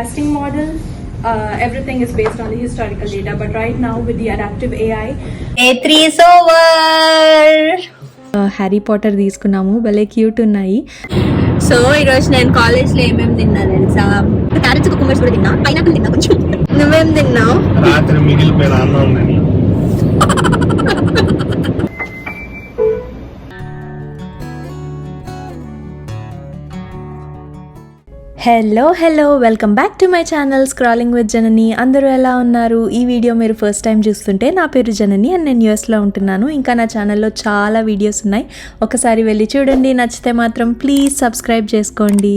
Casting model, everything is based on the historical data, but right now with the adaptive AI, A3 is over. Harry Potter తీసుకున్నాము, భలే cute ఉన్నాయి. So ఈరోజు నేను కాలేజ్లో ఏమేమి తిన్నా తెలుసా? క్యారెట్స్ కుకుంబర్స్ కూడా తిన్నా, పైనాపిల్ తిన్నా కొంచెం. నువ్వేం తిన్నావు? రాత్రి మిగిలిపోయిన అన్నం తిన్నా. Hello welcome back to my channel scrolling with Janani. అందరూ ఎలా ఉన్నారు? ఈ వీడియో మీరు ఫస్ట్ టైం చూస్తుంటే నా పేరు జనని అండ్ నేను యూఎస్లో ఉంటున్నాను. ఇంకా నా ఛానల్లో చాలా వీడియోస్ ఉన్నాయి, ఒకసారి వెళ్ళి చూడండి. నచ్చితే మాత్రం ప్లీజ్ సబ్స్క్రైబ్ చేసుకోండి.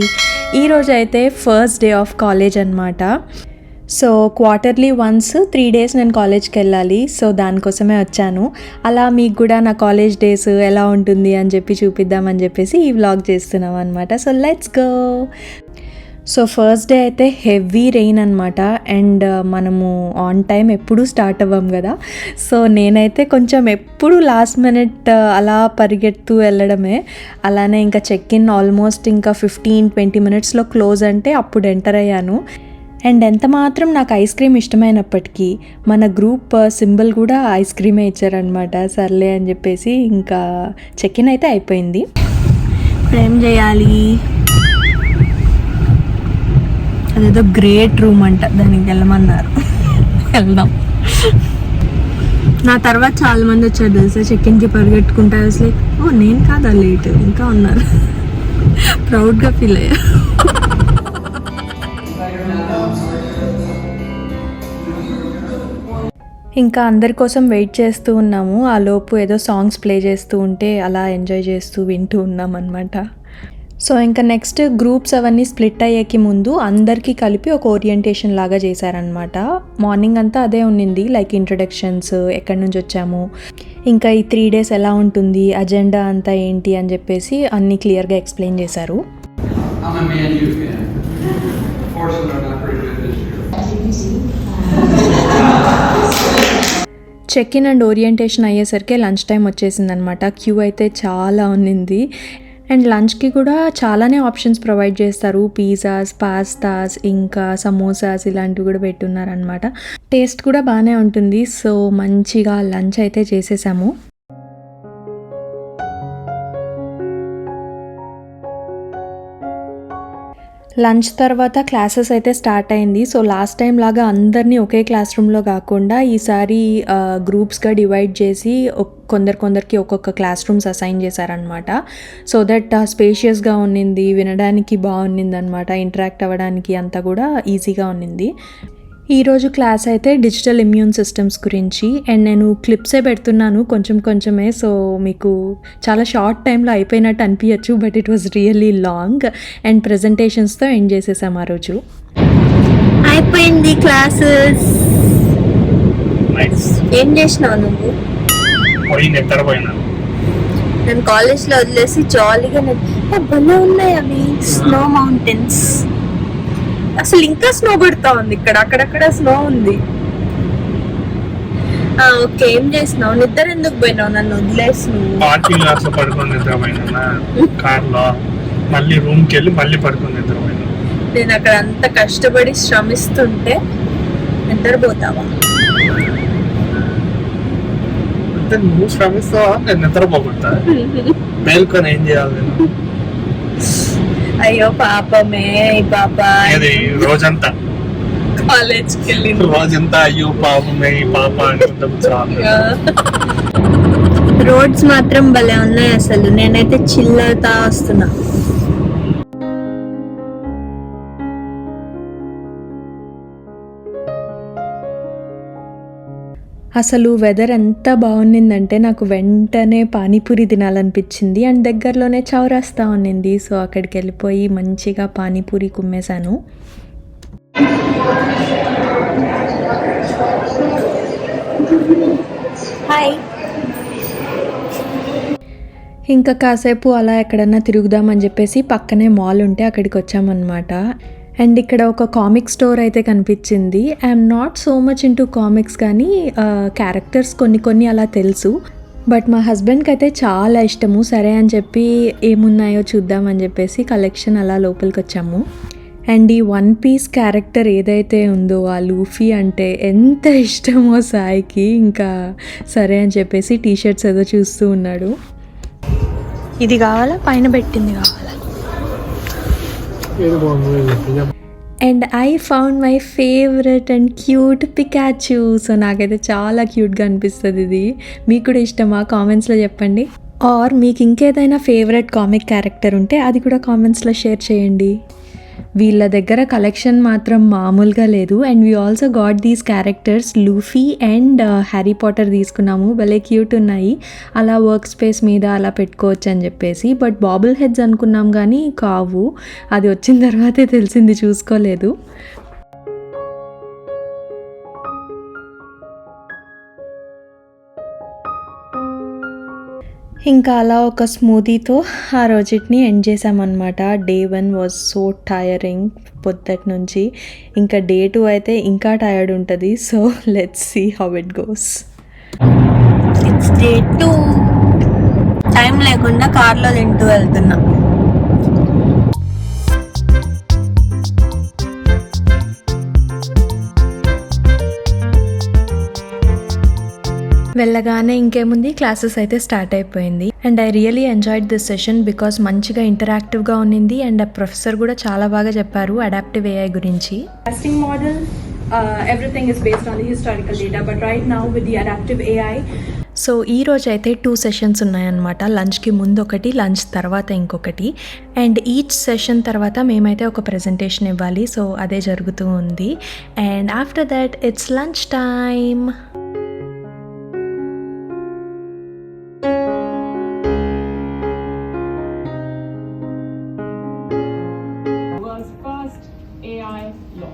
ఈరోజు అయితే ఫస్ట్ డే ఆఫ్ కాలేజ్ అనమాట. సో క్వార్టర్లీ వన్స్ 3 days నేను కాలేజ్కి వెళ్ళాలి. సో దానికోసమే వచ్చాను. అలా మీకు కూడా నా కాలేజ్ డేస్ ఎలా ఉంటుంది అని చెప్పి చూపిద్దామని చెప్పేసి ఈ వ్లాగ్ చేస్తున్నాం అనమాట. So let's go. So first day అయితే హెవీ రెయిన్ అనమాట. అండ్ మనము ఆన్ టైం ఎప్పుడూ స్టార్ట్ అవ్వం కదా. సో నేనైతే కొంచెం ఎప్పుడు లాస్ట్ మినిట్ అలా పరిగెడుతూ వెళ్ళడమే. అలానే ఇంకా చెక్ ఇన్ ఆల్మోస్ట్ ఇంకా 15-20 minutesలో క్లోజ్ అంటే అప్పుడు ఎంటర్ అయ్యాను. అండ్ ఎంత మాత్రం నాకు ఐస్ క్రీమ్ ఇష్టమైనప్పటికీ మన గ్రూప్ సింబల్ కూడా ఐస్ క్రీమే ఇచ్చారనమాట. సర్లే అని చెప్పేసి ఇంకా చెక్ ఇన్ అయితే అయిపోయింది. ఏం చేయాలి? అదేదో గ్రేట్ రూమ్ అంట, దానికి వెళ్ళమన్నారు. వెళ్దాం. నా తర్వాత చాలా మంది వచ్చారు తెలుసా, చెక్ ఇన్కి పరిగెట్టుకుంటా. లైక్ ఓ నేను కాదా లేట్, ఇంకా ఉన్నారు. ప్రౌడ్గా ఫీల్ అయ్యా. ఇంకా అందరి కోసం వెయిట్ చేస్తూ ఉన్నాము. ఆ లోపు ఏదో సాంగ్స్ ప్లే చేస్తూ ఉంటే అలా ఎంజాయ్ చేస్తూ వింటూ ఉన్నాం అనమాట. సో ఇంకా నెక్స్ట్ గ్రూప్స్ అవన్నీ స్ప్లిట్ అయ్యేకి ముందు అందరికీ కలిపి ఒక ఓరియంటేషన్ లాగా చేశారనమాట. మార్నింగ్ అంతా అదే ఉన్నింది, లైక్ ఇంట్రడక్షన్స్, ఎక్కడి నుంచి వచ్చాము, ఇంకా ఈ 3 days ఎలా ఉంటుంది, అజెండా అంతా ఏంటి అని చెప్పేసి అన్నీ క్లియర్గా ఎక్స్ప్లెయిన్ చేశారు. చెక్ ఇన్ అండ్ ఓరియంటేషన్ అయ్యేసరికి లంచ్ టైం వచ్చేసిందనమాట. క్యూ అయితే చాలా ఉన్నింది. అండ్ లంచ్కి కూడా చాలానే ఆప్షన్స్ ప్రొవైడ్ చేస్తారు. పిజ్జాస్, పాస్తాస్, ఇంకా సమోసాస్ ఇలాంటివి కూడా పెట్టున్నారనమాట. టేస్ట్ కూడా బాగానే ఉంటుంది. సో మంచిగా లంచ్ అయితే చేసేసాము. లంచ్ తర్వాత క్లాసెస్ అయితే స్టార్ట్ అయింది. సో లాస్ట్ టైం లాగా అందరినీ ఒకే క్లాస్ రూమ్లో కాకుండా ఈసారి గ్రూప్స్గా డివైడ్ చేసి కొందరికి ఒక్కొక్క క్లాస్ రూమ్స్ అసైన్ చేశారనమాట. సో దట్ స్పేషియస్గా ఉన్నింది, వినడానికి బాగుంది అనమాట, ఇంటరాక్ట్ అవ్వడానికి అంతా కూడా ఈజీగా ఉన్నింది. ఈరోజు క్లాస్ అయితే డిజిటల్ ఇమ్యూన్ సిస్టమ్స్ గురించి. అండ్ నేను క్లిప్సే పెడుతున్నాను కొంచెమే. సో మీకు చాలా షార్ట్ టైంలో అయిపోయినట్టు అనిపించచ్చు, but it was really long. And ప్రెజెంటేషన్స్తో ఎండ్ చేసేసాం ఆ రోజు. అయిపోయింది క్లాసెస్. ఏం చేసినావు నువ్వు? నేను కాలేజ్లో వదిలేసి జాలీగా భలే ఉన్నాయి అవి స్నో మౌంటైన్స్. అసలు ఇంకా స్నో పడుతా ఉంది ఇక్కడ, అక్కడక్కడ స్నో ఉంది. ఓకే, ఏం చేసినావు? నిద్ర ఎందుకు పోయినావు? నన్ను వదిలేసి పార్కింగ్ లాట్స్ లో పడుకొని నిద్రపోయినా, కార్ లో మళ్ళీ రూమ్ కి వెళ్ళి మళ్ళీ పడుకొని నిద్రపోయినా. నేను అక్కడ అంత కష్టపడి శ్రమిస్తుంటే నిద్రపోతావా? అంటే నువ్వు శ్రమిస్తావా, నేను నిద్రపోకుండా మేల్కొని ఏం చేయాలి నేను? అయ్యో పాపమే పాప. రోజంతా కాలేజ్కి వెళ్ళి రోజంతా అయ్యో పాపమే ఈ పాప అంటే చాలు. రోడ్స్ మాత్రం భలే ఉన్నాయి అసలు. నేనైతే చిల్ అవుతా వస్తున్నా. అసలు వెదర్ ఎంత బాగుండిందంటే నాకు వెంటనే పానీపూరి తినాలనిపించింది. అండ్ దగ్గరలోనే చౌరస్తా ఉన్నింది. సో అక్కడికి వెళ్ళిపోయి మంచిగా పానీపూరి కుమ్మేశాను. హాయ్. ఇంకా కాసేపు అలా ఎక్కడన్నా తిరుగుదామని చెప్పేసి పక్కనే మాల్ ఉంటే అక్కడికి వచ్చామన్నమాట. అండ్ ఇక్కడ ఒక కామిక్ స్టోర్ అయితే కనిపించింది. I'm not so much into comics, కానీ క్యారెక్టర్స్ కొన్ని అలా తెలుసు. బట్ మా హస్బెండ్కి అయితే చాలా ఇష్టము. సరే అని చెప్పి ఏమున్నాయో చూద్దామని చెప్పేసి కలెక్షన్ అలా లోపలికి వచ్చాము. అండ్ ఈ వన్ పీస్ క్యారెక్టర్ ఏదైతే ఉందో ఆ లూఫీ అంటే ఎంత ఇష్టమో సాయికి, ఇంకా సరే అని చెప్పేసి టీషర్ట్స్ ఏదో చూస్తూ ఉన్నాడు. ఇది కావాలా, పైన పెట్టింది కావాలా? And I found my favourite and cute Pikachu. So నాకైతే చాలా క్యూట్గా అనిపిస్తుంది ఇది. మీకు కూడా ఇష్టమా? కామెంట్స్లో చెప్పండి. ఆర్ మీకు ఇంకేదైనా ఫేవరెట్ కామిక్ క్యారెక్టర్ ఉంటే అది కూడా కామెంట్స్లో షేర్ చేయండి. వీళ్ళ దగ్గర కలెక్షన్ మాత్రం మామూలుగా లేదు. And we also got these characters, Luffy and Harry Potter తీసుకున్నాము. భలే క్యూట్ ఉన్నాయి. అలా వర్క్ స్పేస్ మీద అలా పెట్టుకోవచ్చు అని చెప్పేసి. బట్ బాబుల్ హెడ్స్ అనుకున్నాం కానీ కావు, అది వచ్చిన తర్వాతే తెలిసింది, చూసుకోలేదు. ఇంకా అలా ఒక స్మూదీతో ఆ రోజుని ఎండ్ చేసామన్నమాట. డే 1 వాజ్ సో టయరింగ్ పొద్దుటి నుంచి. ఇంకా డే 2 అయితే ఇంకా టయర్డ్ ఉంటుంది. So let's see how it goes. It's day 2. Time లేకుండా కార్లో తింటూ వెళ్తున్నా. వెళ్ళగానే ఇంకేముంది, క్లాసెస్ అయితే స్టార్ట్ అయిపోయింది. And I really enjoyed this session because మంచిగా ఇంటరాక్టివ్గా ఉన్నింది. అండ్ ఆ ప్రొఫెసర్ కూడా చాలా బాగా చెప్పారు అడాప్టివ్ AI గురించి. Testing model, everything is based on the historical data, but right now with the adaptive AI, so ఈ రోజు అయితే 2 సెషన్స్ ఉన్నాయన్నమాట. లంచ్కి ముందు ఒకటి, లంచ్ తర్వాత ఇంకొకటి. అండ్ ఈచ్ సెషన్ తర్వాత మేమైతే ఒక ప్రెజెంటేషన్ ఇవ్వాలి. సో అదే జరుగుతూ ఉంది. And after that it's lunch time. Was first AI law.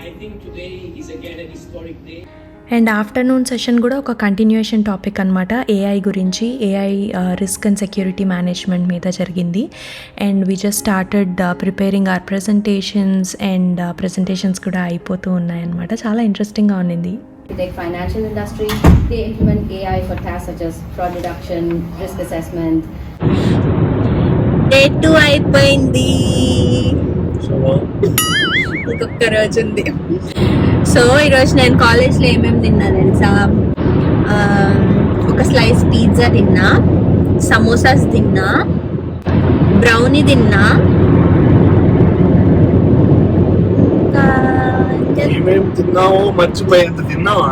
I think today is again a historic day. And afternoon session కూడా ఒక కంటిన్యూయేషన్ టాపిక్ అనమాట. AI గురించి, AI risk and security management మీద జరిగింది. And we just started preparing our presentations. And presentations కూడా అయిపోతూ ఉన్నాయన్నమాట. చాలా ఇంట్రెస్టింగ్గా ఉన్నింది. To take financial industry, they implement AI for tasks such as fraud reduction, risk assessment. Day 2 అయిపోయింది, ఇంకొక రోజు ఉంది. సో ఈరోజు నేను కాలేజ్లో ఏమేమి తిన్నా తెలుసా? ఒక స్లైస్ పిజ్జా తిన్నా, సమోసాస్ తిన్నా, బ్రౌనీ తిన్నా, ఏమేమి తిన్నావో మర్చిపోయేంత తిన్నావా?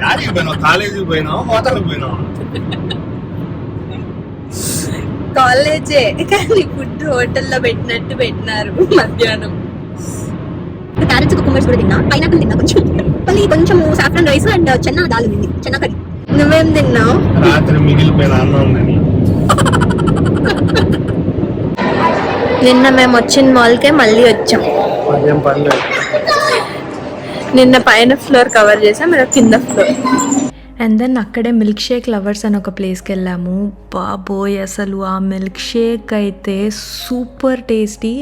యాడికి పోయినావు? కాలేజీకి పోయినావా, హోటల్కి పోయినావా? కాలేజే కానీ ఫుడ్ హోటల్లో పెట్టినట్టు పెట్టినారు మధ్యాహ్నం. క్యారెట్స్ కుకుంబర్స్ కూడా తిన్నా, పైనాపిల్ తిన్నా, కొంచెం మళ్ళీ కొంచెం saffron rice and Chenna dal ఉంది, చెన్నా కర్రీ. నువ్వేం తిన్నావు? రాత్రి మిగిలిపోయిన అన్నం తిన్నా. నిన్న మేము వచ్చిన మాల్కే మళ్ళీ వచ్చాం. అదేం పర్లేదు. నిన్న పైన ఫ్లోర్ కవర్ చేసాం, మన కింద ఫ్లోర్. అండ్ దెన్ అక్కడే మిల్క్ షేక్ లవర్స్ అని ఒక ప్లేస్కి వెళ్ళాము. బాబోయ్, అసలు ఆ మిల్క్ షేక్ అయితే super tasty.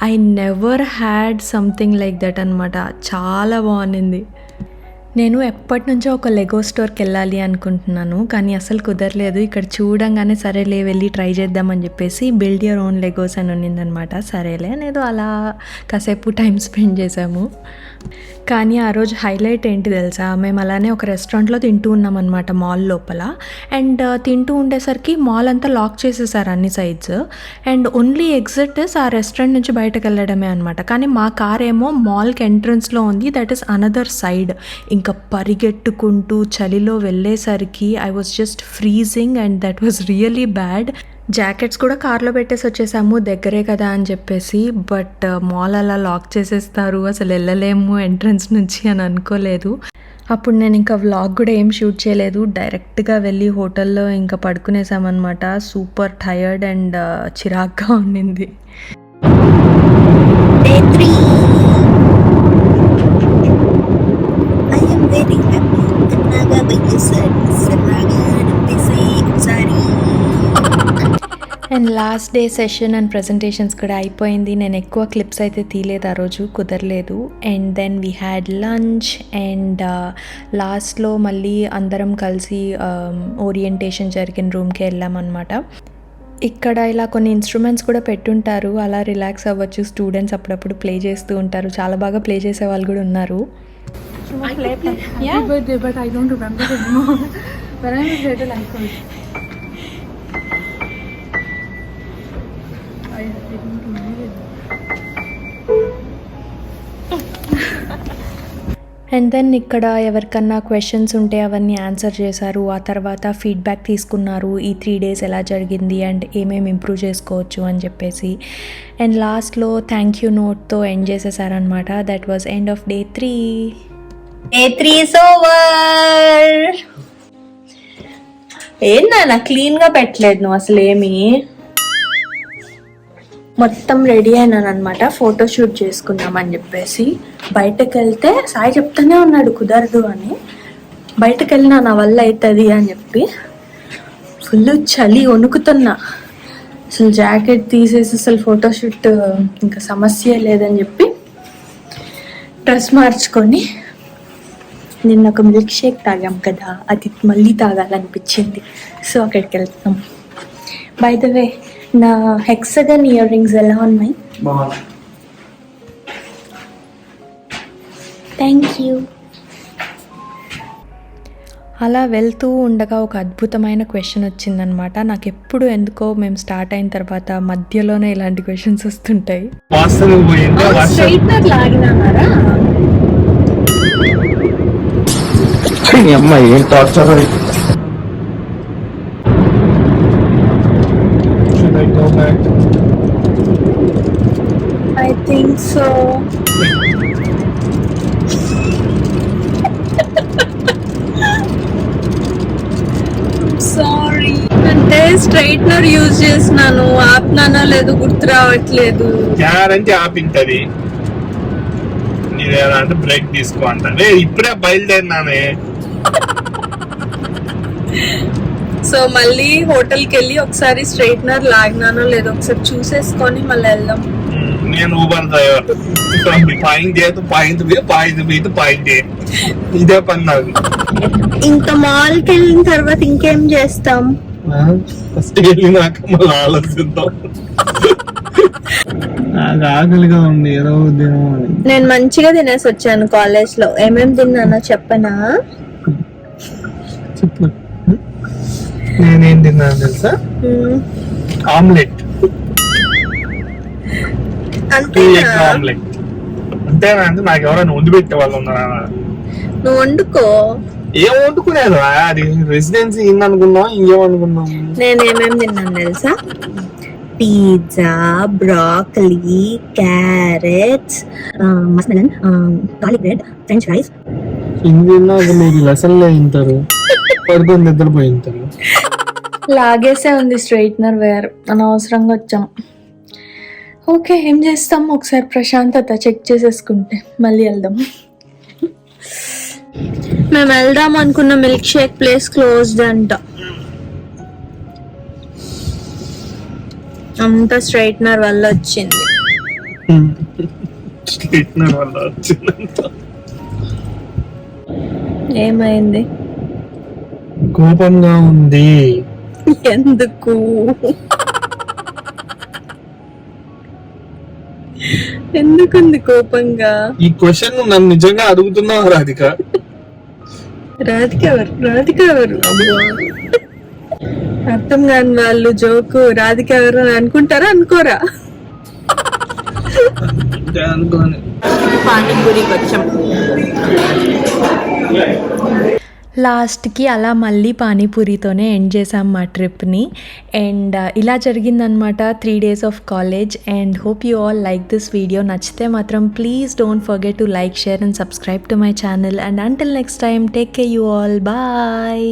I never had something like that అనమాట. చాలా బాగుంది. నేను ఎప్పటి నుంచో ఒక లెగో స్టోర్కి వెళ్ళాలి అనుకుంటున్నాను, కానీ అసలు కుదరలేదు. ఇక్కడ చూడంగానే సరేలే వెళ్ళి ట్రై చేద్దామని చెప్పేసి బిల్డ్ యువర్ ఓన్ లెగోస్ అని ఉన్నిందనమాట. సరేలే అనేది అలా కాసేపు టైం స్పెండ్ చేసాము. కానీ ఆ రోజు హైలైట్ ఏంటి తెలుసా? మేము అలానే ఒక రెస్టారెంట్లో తింటూ ఉన్నాం అనమాట మాల్ లోపల. అండ్ తింటూ ఉండేసరికి మాల్ అంతా లాక్ చేసేసారు అన్ని సైడ్స్. అండ్ ఓన్లీ ఎగ్జిట్ ఆ రెస్టారెంట్ నుంచి బయటకు వెళ్ళడమే అనమాట. కానీ మా కార్ ఏమో మాల్కి ఎంట్రన్స్లో ఉంది, దట్ ఈస్ అనదర్ సైడ్. ఇంకా పరిగెట్టుకుంటూ చలిలో వెళ్ళేసరికి I was just freezing and that was really bad. Jackets కూడా కార్లో పెట్టేసి వచ్చేసాము, దగ్గరే కదా అని చెప్పేసి. బట్ మాల్ అలా లాక్ చేసేస్తారు, అసలు వెళ్ళలేము ఎంట్రన్స్ నుంచి అని అనుకోలేదు. అప్పుడు నేను ఇంకా వ్లాగ్ కూడా ఏం షూట్ చేయలేదు, డైరెక్ట్గా వెళ్ళి హోటల్లో ఇంకా పడుకునేసామన్నమాట. సూపర్ టయర్డ్ అండ్ చిరాగ్గా ఉండింది. Day 3. I am very happy. Annaga bayasari saraga nantisi sari. And last day session and presentations కూడా అయిపోయింది. నేను ఎక్కువ క్లిప్స్ అయితే తీయలేదు, ఆ రోజు కుదరలేదు. And then we had lunch. And లాస్ట్లో మళ్ళీ అందరం కలిసి ఓరియంటేషన్ జరిగిన రూమ్కి వెళ్ళామన్నమాట. ఇక్కడ ఇలా కొన్ని ఇన్స్ట్రుమెంట్స్ కూడా పెట్టుంటారు, అలా రిలాక్స్ అవ్వచ్చు. స్టూడెంట్స్ అప్పుడప్పుడు ప్లే చేస్తూ ఉంటారు, చాలా బాగా ప్లే చేసే వాళ్ళు కూడా ఉన్నారు. Happy birthday, but I don't remember it anymore. When I was little, I could. I didn't remember it. And then ఇక్కడ ఎవరికన్నా క్వశ్చన్స్ ఉంటే అవన్నీ ఆన్సర్ చేశారు. ఆ తర్వాత ఫీడ్బ్యాక్ తీసుకున్నారు, ఈ 3 days ఎలా జరిగింది అండ్ ఏమేమి ఇంప్రూవ్ చేసుకోవచ్చు అని చెప్పేసి. అండ్ లాస్ట్లో థ్యాంక్ యూ నోట్తో ఎండ్ చేసేసారనమాట. That was end of day 3. Day 3 is over. ఏంటన్నా క్లీన్గా పెట్టలేదు నువ్వు అసలు ఏమి. మొత్తం రెడీ అయినాను అనమాట, ఫోటోషూట్ చేసుకుందామని చెప్పేసి. బయటకు వెళ్తే సాయి చెప్తానే ఉన్నాడు కుదరదు అని. బయటకు వెళ్ళినా నా వల్ల అవుతుంది అని చెప్పి ఫుల్ చలి వణుకుతున్నా. అసలు జాకెట్ తీసేసి అసలు ఫోటోషూట్ ఇంకా సమస్య లేదని చెప్పి డ్రెస్ మార్చుకొని నిన్న ఒక మిల్క్ షేక్ తాగాం కదా, అది మళ్ళీ తాగాలనిపించింది. సో అక్కడికి వెళ్తాం. బై ద వే నా హెక్సగన్ ఇయర్ రింగ్స్ ఎలా ఉన్నాయి? Thank you. అలా వెళ్తూ ఉండగా ఒక అద్భుతమైన క్వశ్చన్ వచ్చిందనమాట. నాకు ఎప్పుడు ఎందుకో మేము స్టార్ట్ అయిన తర్వాత మధ్యలోనే ఇలాంటి క్వశ్చన్స్ వస్తుంటాయి. వాస్తవం పోయింది స్ట్రైట్నర్ లాగినారా? అమ్మాయి ఏం torture. I think so. Sorry అంటే స్ట్రైట్నర్ యూజ్ చేసినాను, ఆపినానా లేదు గుర్తు రావట్లేదు. గ్యారంటీ ఆపింటది. అంటే బ్రేక్ తీసుకో అంటే ఇప్పుడే బయలుదేరినానే. సో మళ్ళీ హోటల్కి వెళ్ళి ఒకసారి స్ట్రైట్నర్ లాగినానో లేదో ఒకసారి చూసేసుకొని మళ్ళీ వెళ్దాం. నేను ఊబర్ డ్రైవర్, పాయింట్ ఇదే పని నాకు. ఇంకా మాల్కి వెళ్ళిన తర్వాత ఇంకేం చేస్తాం? ఫస్ట్ వెళ్ళినాక మళ్ళీ ఆలోచిద్దాం. నాకు ఆకలిగా ఉంది, ఏదో ఉద్యమం. నేను మంచిగా తినేసి వచ్చాను కాలేజ్ లో. ఏమేమి తిన్నానో చెప్పనా? చెప్పు. నేనేం తిన్నాను తెలుసా? Omelette, omelette. అంతేనా? అంటే నాకు ఎవరైనా వండి పెట్టే వాళ్ళు ఉన్నారా? నువ్వు వండుకో. ఏం వండుకునేది? అది రెసిడెన్సీ అనుకున్నాం, ఇంకేమనుకున్నాం. నేనేమేమి తిన్నాను తెలుసా? Pizza, broccoli, carrots, muskmelon, garlic bread, french fries. ఇన్ని మీరు లెసన్లో తింటారు, పడుకొని నిద్రపోయి తింటారు. లాగేసే ఉంది స్ట్రైట్నర్ వేర్, అనవసరంగా వచ్చాం. ఓకే, ఏం చేస్తాం, ఒకసారి ప్రశాంతత చెక్ చేసేసుకుంటే మళ్ళీ వెళ్దాం. మేము వెళ్దాం అనుకున్న మిల్క్ షేక్ ప్లేస్ క్లోజ్డ్ అంట. అంతా స్ట్రైట్నర్ వల్ల వచ్చింది. స్ట్రైట్నర్ వల్ల వచ్చిందంట. ఏమైంది? కోపంగా ఉంది. ఎందుకు? ఎందుకుంది కోపంగా? ఈ క్వశ్చన్ నన్ను నిజంగా అడుగుతున్నావు రాధిక? రాధిక ఎవరు? అర్థం కాని వాళ్ళు జోకు. రాధిక ఎవరు అని అనుకుంటారా అనుకోరా? అనుకోని పానీపూరికి వచ్చాం. లాస్ట్కి అలా మళ్ళీ పానీపూరితోనే ఎండ్ చేసాం మా ట్రిప్ని. అండ్ ఇలా జరిగిందనమాట 3 days of college. And hope you all like this video. నచ్చితే మాత్రం please don't forget to like, share and subscribe to my channel. And until next time, take care you all. Bye.